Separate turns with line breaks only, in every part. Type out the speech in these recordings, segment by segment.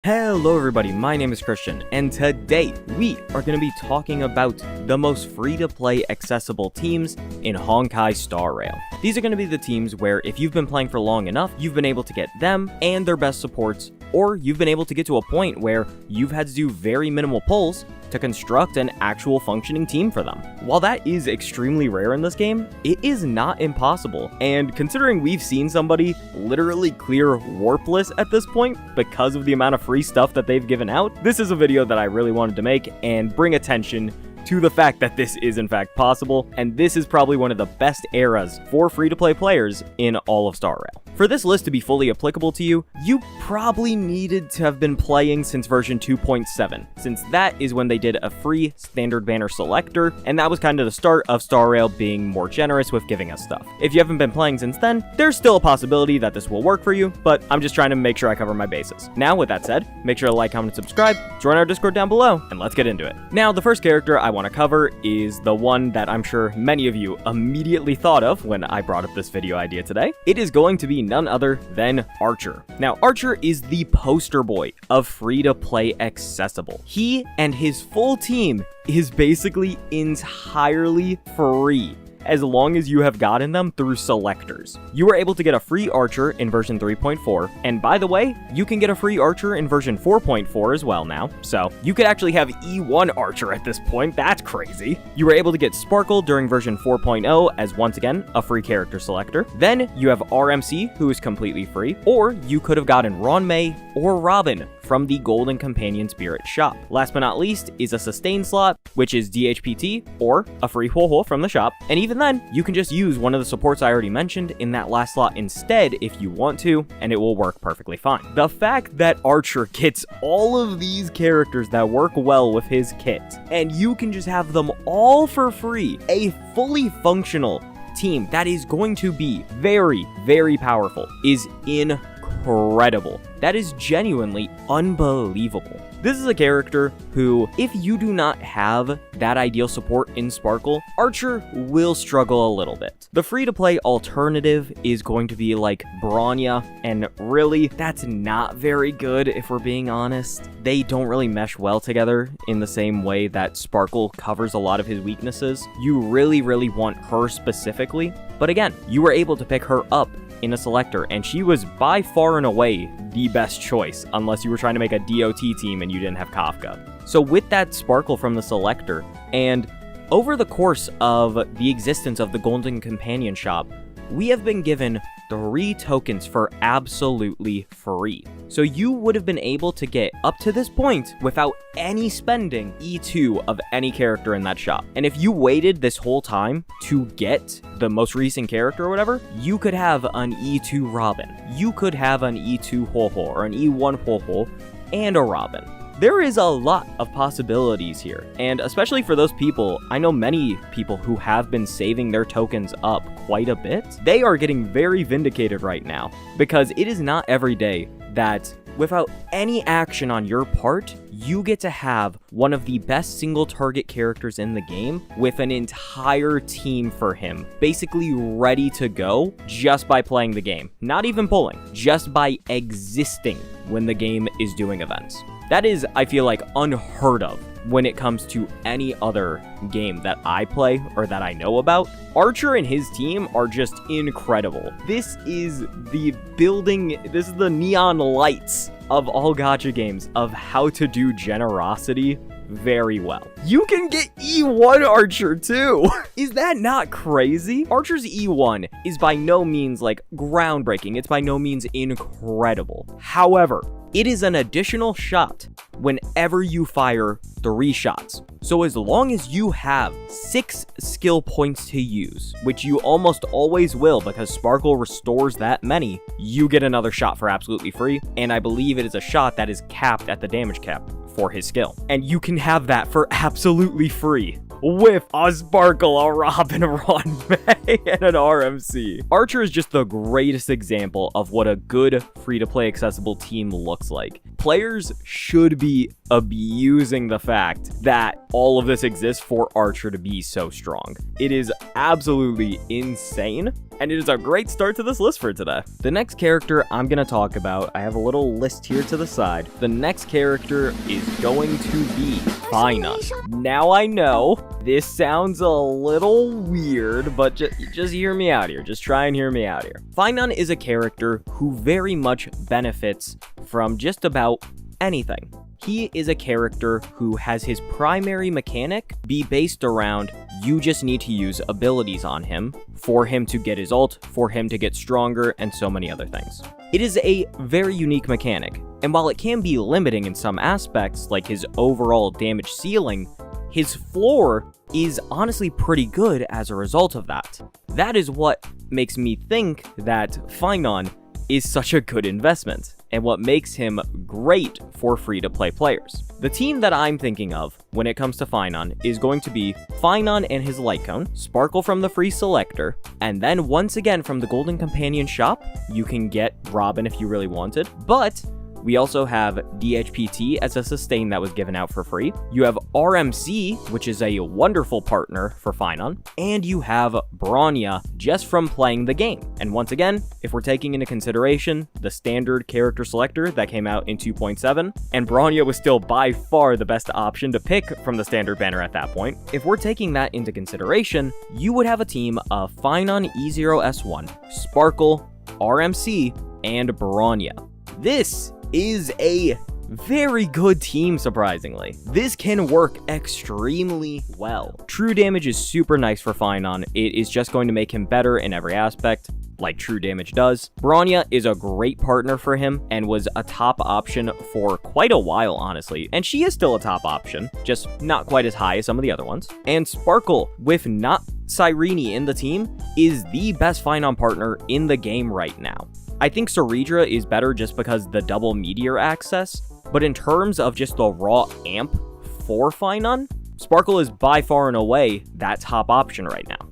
Hello everybody, my name is Christian, and today we are going to be talking about the most free-to-play accessible teams in Honkai Star Rail. These are going to be the teams where if you've been playing for long enough, you've been able to get them and their best supports, or you've been able to get to a point where you've had to do very minimal pulls to construct an actual functioning team for them. While that is extremely rare in this game, it is not impossible, and considering we've seen somebody literally clear Warpless at this point because of the amount of free stuff that they've given out, this is a video that I really wanted to make and bring attention to the fact that this is in fact possible, and this is probably one of the best eras for free-to-play players in all of Star Rail. For this list to be fully applicable to you, you probably needed to have been playing since version 2.7, since that is when they did a free standard banner selector, and that was kind of the start of Star Rail being more generous with giving us stuff. If you haven't been playing since then, there's still a possibility that this will work for you, but I'm just trying to make sure I cover my bases. Now, with that said, make sure to like, comment, and subscribe, join our Discord down below, and let's get into it. Now, the first character I want to cover is the one that I'm sure many of you immediately thought of when I brought up this video idea today. It is going to be none other than Archer. Now, Archer is the poster boy of free-to-play accessible. He and his full team is basically entirely free, as long as you have gotten them through selectors. You were able to get a free Archer in version 3.4, and by the way, you can get a free Archer in version 4.4 as well now, so you could actually have E1 Archer at this point. That's crazy. You were able to get Sparkle during version 4.0 as, once again, a free character selector. Then you have RMC, who is completely free, or you could have gotten Ronmei or Robin from the Golden Companion Spirit shop. Last but not least is a sustain slot, which is DHPT, or a free Huohuo from the shop, and even then, you can just use one of the supports I already mentioned in that last slot instead if you want to, and it will work perfectly fine. The fact that Archer gets all of these characters that work well with his kit, and you can just have them all for free, a fully functional team that is going to be very, very powerful, is incredible. That is genuinely unbelievable. This is a character who, if you do not have that ideal support in Sparkle, Archer will struggle a little bit. The free-to-play alternative is going to be like Bronya, and really, that's not very good if we're being honest. They don't really mesh well together in the same way that Sparkle covers a lot of his weaknesses. You really, really want her specifically, but again, you were able to pick her up in a selector, and she was by far and away the best choice, unless you were trying to make a DOT team and you didn't have Kafka. So with that Sparkle from the selector, and over the course of the existence of the Golden Companion shop, we have been given 3 tokens for absolutely free. So you would have been able to get up to this point without any spending E2 of any character in that shop. And if you waited this whole time to get the most recent character or whatever, you could have an E2 Robin. You could have an E2 Huohuo or an E1 Huohuo and a Robin. There is a lot of possibilities here, and especially for those people, I know many people who have been saving their tokens up quite a bit. They are getting very vindicated right now, because it is not every day that without any action on your part, you get to have one of the best single target characters in the game with an entire team for him, basically ready to go just by playing the game. Not even pulling, just by existing when the game is doing events. That is, I feel like, unheard of when it comes to any other game that I play or that I know about. Archer and his team are just incredible. This is the neon lights of all gacha games of how to do generosity very well. You can get E1 Archer too! Is that not crazy? Archer's E1 is by no means like groundbreaking, it's by no means incredible. However, it is an additional shot whenever you fire 3 shots. So as long as you have 6 skill points to use, which you almost always will because Sparkle restores that many, you get another shot for absolutely free, and I believe it is a shot that is capped at the damage cap for his skill. And you can have that for absolutely free with a Sparkle, a Robin, a Ronmei, and an RMC. Archer is just the greatest example of what a good free-to-play accessible team looks like. Players should be abusing the fact that all of this exists for Archer to be so strong. It is absolutely insane, and it is a great start to this list for today. The next character I'm going to talk about, I have a little list here to the side. The next character is going to be Feixiao. Now I know this sounds a little weird, but just hear me out here. Just try and hear me out here. Feixiao is a character who very much benefits from just about anything. He is a character who has his primary mechanic be based around you just need to use abilities on him for him to get his ult, for him to get stronger, and so many other things. It is a very unique mechanic, and while it can be limiting in some aspects, like his overall damage ceiling, his floor is honestly pretty good as a result of that. That is what makes me think that Feixiao is such a good investment, and what makes him great for free-to-play players. The team that I'm thinking of when it comes to Feixiao is going to be Feixiao and his light cone, Sparkle from the free selector, and then once again from the Golden Companion shop, you can get Robin if you really wanted, but we also have DHPT as a sustain that was given out for free. You have RMC, which is a wonderful partner for Feixiao. And you have Bronya just from playing the game. And once again, if we're taking into consideration the standard character selector that came out in 2.7, and Bronya was still by far the best option to pick from the standard banner at that point, if we're taking that into consideration, you would have a team of Feixiao E0S1, Sparkle, RMC, and Bronya. This is a very good team, surprisingly. This can work extremely well. True damage is super nice for Feixiao. It is just going to make him better in every aspect, like true damage does. Bronya is a great partner for him and was a top option for quite a while, honestly. And she is still a top option, just not quite as high as some of the other ones. And Sparkle, with not Cyrene in the team, is the best Feixiao partner in the game right now. I think Ceridra is better just because the double meteor access, but in terms of just the raw amp for Feixiao, Sparkle is by far and away that top option right now.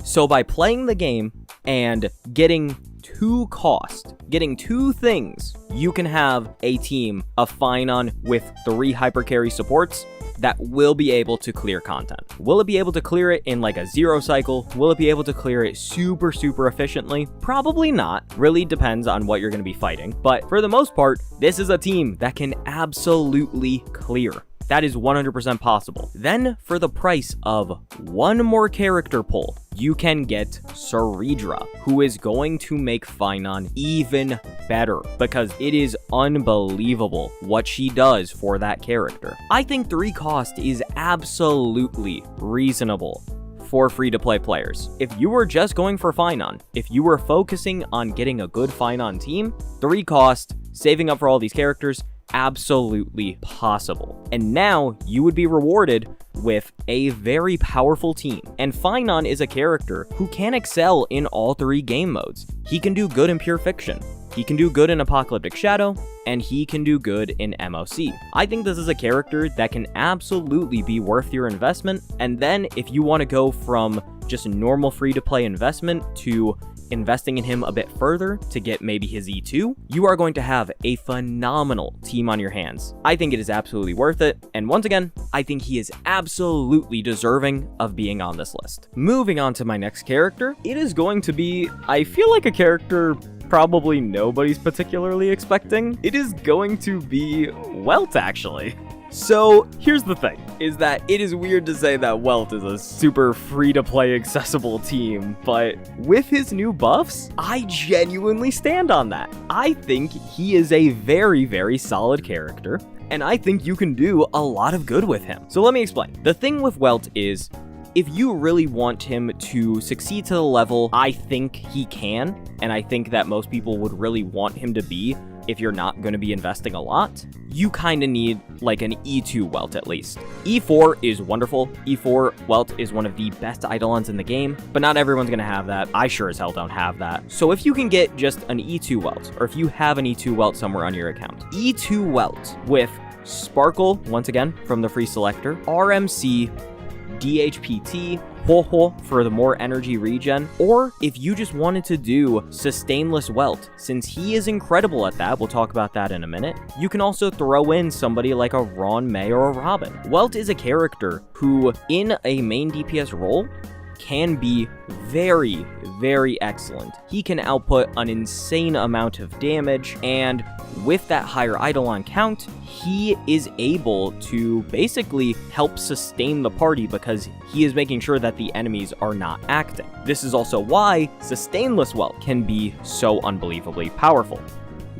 So by playing the game and getting two things, you can have a team of Feixiao with 3 hypercarry supports that will be able to clear content. Will it be able to clear it in like a 0 cycle? Will it be able to clear it super efficiently? Probably not. Really depends on what you're going to be fighting. But for the most part, this is a team that can absolutely clear. That is 100% possible. Then, for the price of one more character pull, you can get Ceridra, who is going to make Feixiao even better, because it is unbelievable what she does for that character. I think 3 cost is absolutely reasonable for free-to-play players. If you were just going for Feixiao, if you were focusing on getting a good Feixiao team, 3 cost, saving up for all these characters, absolutely possible. And now you would be rewarded with a very powerful team. And Feixiao is a character who can excel in all 3 game modes. He can do good in Pure Fiction, he can do good in Apocalyptic Shadow, and he can do good in MOC. I think this is a character that can absolutely be worth your investment. And then if you want to go from just normal free-to-play investment to investing in him a bit further to get maybe his E2, you are going to have a phenomenal team on your hands. I think it is absolutely worth it, and once again, I think he is absolutely deserving of being on this list. Moving on to my next character, it is going to be, I feel like a character probably nobody's particularly expecting. It is going to be Welt, actually. So here's the thing, is that it is weird to say that Welt is a super free-to-play accessible team, but with his new buffs, I genuinely stand on that. I think he is a very solid character, and I think you can do a lot of good with him. So let me explain. The thing with Welt is, if you really want him to succeed to the level I think he can, and I think that most people would really want him to be if you're not going to be investing a lot, you kind of need like an E2 Welt at least. E4 is wonderful. E4 Welt is one of the best Eidolons in the game, but not everyone's going to have that. I sure as hell don't have that. So if you can get just an E2 Welt, or if you have an E2 Welt somewhere on your account, E2 Welt with Sparkle, once again, from the free selector, RMC, DHPT, Ho for the more energy regen, or if you just wanted to do sustainless Welt, since he is incredible at that, we'll talk about that in a minute, you can also throw in somebody like a Ron May or a Robin. Welt is a character who, in a main DPS role, can be very, very excellent. He can output an insane amount of damage, and with that higher Eidolon count, he is able to basically help sustain the party because he is making sure that the enemies are not acting. This is also why sustainless Welt can be so unbelievably powerful.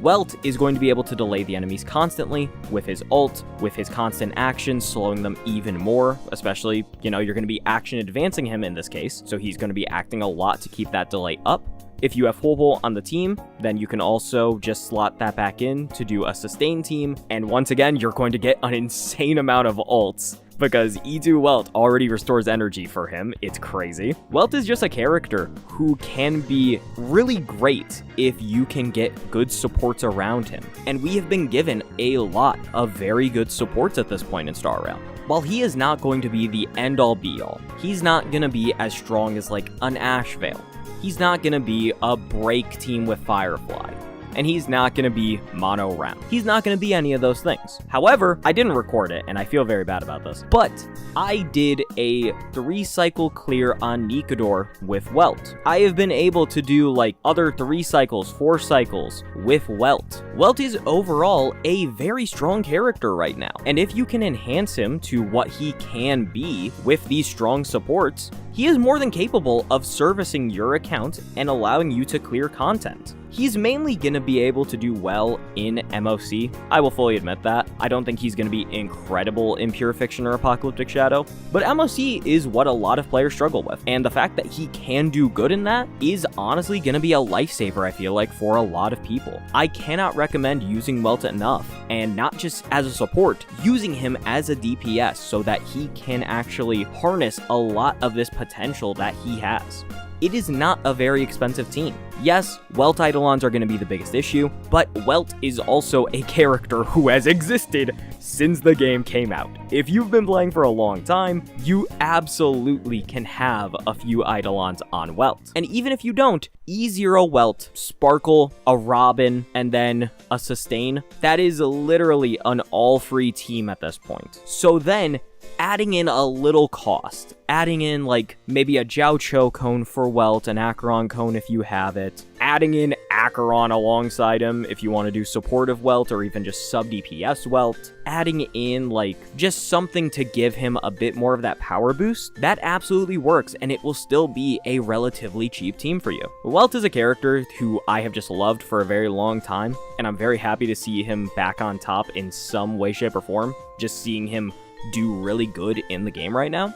Welt is going to be able to delay the enemies constantly with his ult, with his constant actions, slowing them even more, especially, you're going to be action advancing him in this case, so he's going to be acting a lot to keep that delay up. If you have Ho on the team, then you can also just slot that back in to do a sustain team, and once again, you're going to get an insane amount of ults, because E2 Welt already restores energy for him. It's crazy. Welt is just a character who can be really great if you can get good supports around him. And we have been given a lot of very good supports at this point in Star Rail. While he is not going to be the end-all be-all, he's not going to be as strong as like an Ashvale. He's not going to be a break team with Firefly. And he's not going to be mono round. He's not going to be any of those things. However, I didn't record it, and I feel very bad about this, but I did a 3-cycle clear on Nikador with Welt. I have been able to do like other 3 cycles, 4 cycles with Welt. Welt is overall a very strong character right now, and if you can enhance him to what he can be with these strong supports, he is more than capable of servicing your account and allowing you to clear content. He's mainly going to be able to do well in MOC. I will fully admit that. I don't think he's going to be incredible in Pure Fiction or Apocalyptic Shadow, but MOC is what a lot of players struggle with, and the fact that he can do good in that is honestly going to be a lifesaver, I feel like, for a lot of people. I cannot recommend using Welt enough, and not just as a support, using him as a DPS so that he can actually harness a lot of this potential that he has. It is not a very expensive team. Yes, Welt Eidolons are going to be the biggest issue, but Welt is also a character who has existed since the game came out. If you've been playing for a long time, you absolutely can have a few Eidolons on Welt. And even if you don't, E0 Welt, Sparkle, a Robin, and then a Sustain, that is literally an all-free team at this point. So then, adding in a little cost, adding in like maybe a Jiaoqiu cone for Welt, an Acheron cone if you have it, adding in Acheron alongside him if you want to do supportive Welt or even just sub DPS Welt, adding in like just something to give him a bit more of that power boost, that absolutely works and it will still be a relatively cheap team for you. Welt is a character who I have just loved for a very long time, and I'm very happy to see him back on top in some way, shape, or form. Just seeing him do really good in the game right now.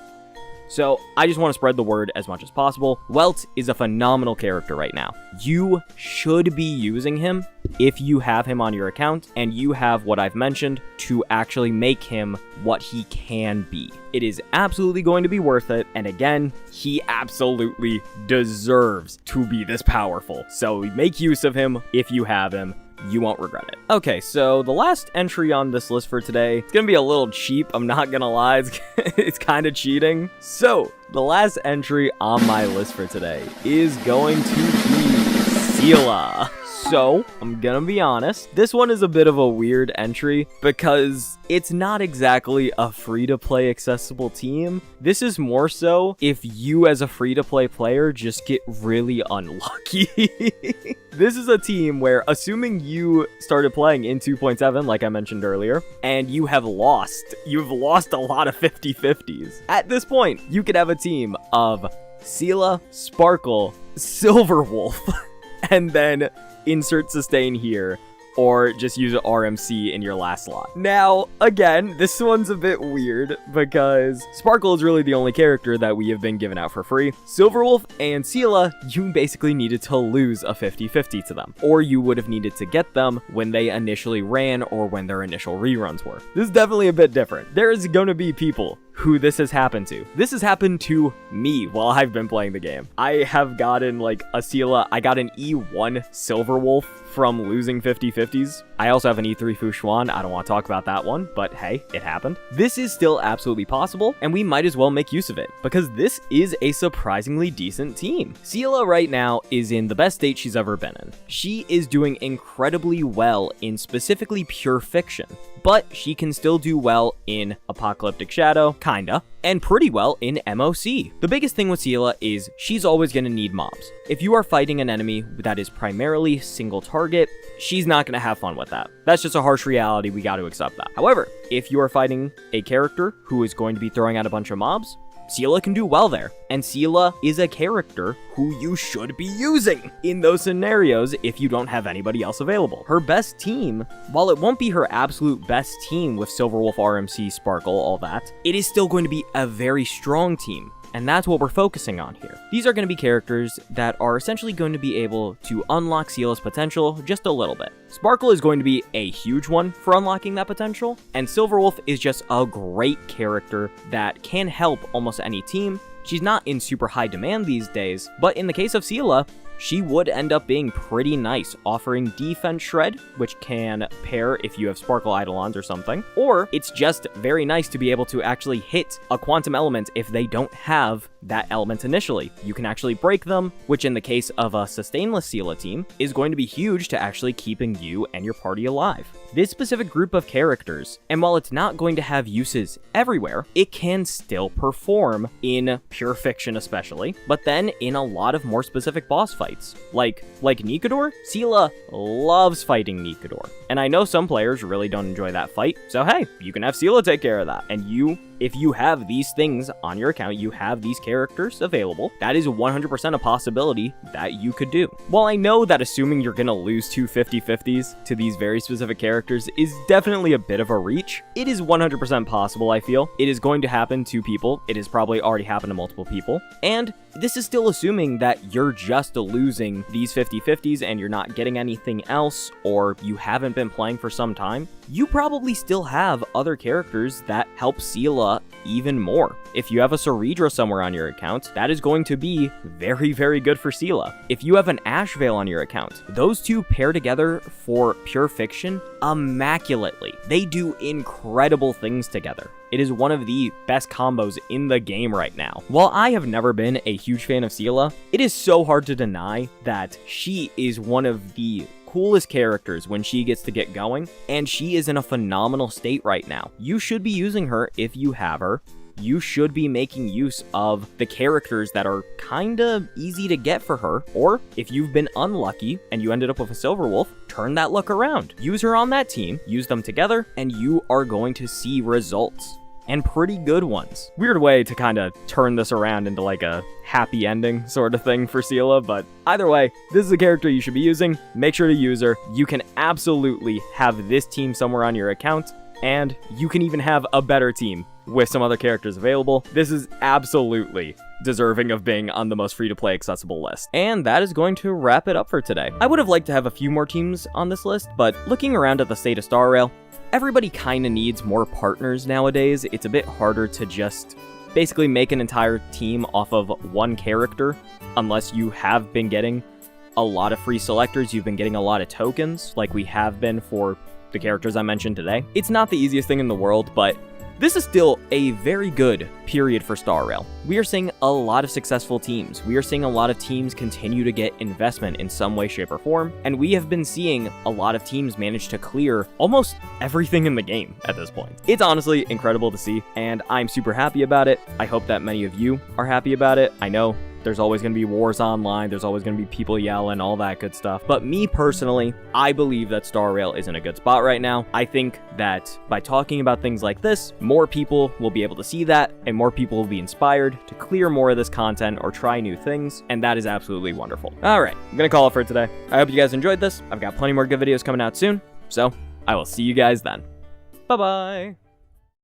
So I just want to spread the word as much as possible. Welt is a phenomenal character right now. You should be using him if you have him on your account and you have what I've mentioned to actually make him what he can be. It is absolutely going to be worth it, and again, he absolutely deserves to be this powerful. So make use of him if you have him. You won't regret it. Okay, so the last entry on this list for today, it's gonna be a little cheap, I'm not gonna lie, it's kind of cheating. So, the last entry on my list for today is going to be Seele. So, I'm gonna be honest, this one is a bit of a weird entry because it's not exactly a free-to-play accessible team. This is more so if you as a free-to-play player just get really unlucky. This is a team where, assuming you started playing in 2.7, like I mentioned earlier, and you've lost a lot of 50-50s. At this point, you could have a team of Seele, Sparkle, Silverwolf, and then insert sustain here, or just use an RMC in your last slot. Now, again, this one's a bit weird because Sparkle is really the only character that we have been given out for free. Silverwolf and Seele, you basically needed to lose a 50-50 to them, or you would have needed to get them when they initially ran or when their initial reruns were. This is definitely a bit different. There is going to be people who this has happened to. This has happened to me while I've been playing the game. I have gotten like a Seele, I got an E1 Silverwolf from losing 50/50s. I also have an E3 Fushuan. I don't want to talk about that one, but hey, it happened. This is still absolutely possible, and we might as well make use of it, because this is a surprisingly decent team. Seele right now is in the best state she's ever been in. She is doing incredibly well in specifically pure fiction, but she can still do well in Apocalyptic Shadow, kinda, and pretty well in MOC. The biggest thing with Seele is she's always going to need mobs. If you are fighting an enemy that is primarily single target, she's not going to have fun with that. That's just a harsh reality, we got to accept that. However, if you are fighting a character who is going to be throwing out a bunch of mobs, Seele can do well there, and Seele is a character who you should be using in those scenarios if you don't have anybody else available. Her best team, while it won't be her absolute best team with Silverwolf, RMC, Sparkle, all that, it is still going to be a very strong team. And that's what we're focusing on here. These are going to be characters that are essentially going to be able to unlock Seele's potential just a little bit. Sparkle is going to be a huge one for unlocking that potential, and Silverwolf is just a great character that can help almost any team. She's not in super high demand these days, but in the case of Seele, she would end up being pretty nice, offering Defense Shred, which can pair if you have Sparkle Eidolons or something, or it's just very nice to be able to actually hit a Quantum Element if they don't have that element initially. You can actually break them, which in the case of a Sustainless Seele team, is going to be huge to actually keeping you and your party alive. This specific group of characters, and while it's not going to have uses everywhere, it can still perform in pure fiction especially, but then in a lot of more specific boss fights. Like Nikador, Seele loves fighting Nikador. And I know some players really don't enjoy that fight, so hey, you can have Seele take care of that. And if you have these things on your account, you have these characters available, that is 100% a possibility that you could do. While I know that assuming you're gonna lose two 50/50s to these very specific characters is definitely a bit of a reach, it is 100% possible, I feel. It is going to happen to people. It has probably already happened to multiple people. And this is still assuming that you're just losing these 50/50s and you're not getting anything else, or you haven't been playing for some time. You probably still have other characters that help Seele even more. If you have a Ceredra somewhere on your account, that is going to be very, very good for Seele. If you have an Ash Veil on your account, those two pair together for pure fiction immaculately. They do incredible things together. It is one of the best combos in the game right now. While I have never been a huge fan of Seele, it is so hard to deny that she is one of the coolest characters when she gets to get going, and she is in a phenomenal state right now. You should be using her if you have her. You should be making use of the characters that are kinda easy to get for her, or if you've been unlucky and you ended up with a Silverwolf, turn that luck around. Use her on that team, use them together, and you are going to see results. And pretty good ones. Weird way to kind of turn this around into like a happy ending sort of thing for Seele, but either way, this is a character you should be using. Make sure to use her. You can absolutely have this team somewhere on your account, and you can even have a better team with some other characters available. This is absolutely deserving of being on the most free-to-play accessible list. And that is going to wrap it up for today. I would have liked to have a few more teams on this list, but looking around at the state of Star Rail, everybody kind of needs more partners nowadays. It's a bit harder to just basically make an entire team off of one character, unless you have been getting a lot of free selectors, you've been getting a lot of tokens, like we have been for the characters I mentioned today. It's not the easiest thing in the world, but this is still a very good period for Star Rail. We are seeing a lot of successful teams. We are seeing a lot of teams continue to get investment in some way, shape, or form, and we have been seeing a lot of teams manage to clear almost everything in the game at this point. It's honestly incredible to see, and I'm super happy about it. I hope that many of you are happy about it. I know there's always going to be wars online, there's always going to be people yelling, all that good stuff. But me personally, I believe that Star Rail is in a good spot right now. I think that by talking about things like this, more people will be able to see that, and more people will be inspired to clear more of this content or try new things, and that is absolutely wonderful. Alright, I'm going to call it for today. I hope you guys enjoyed this. I've got plenty more good videos coming out soon, so I will see you guys then. Bye-bye!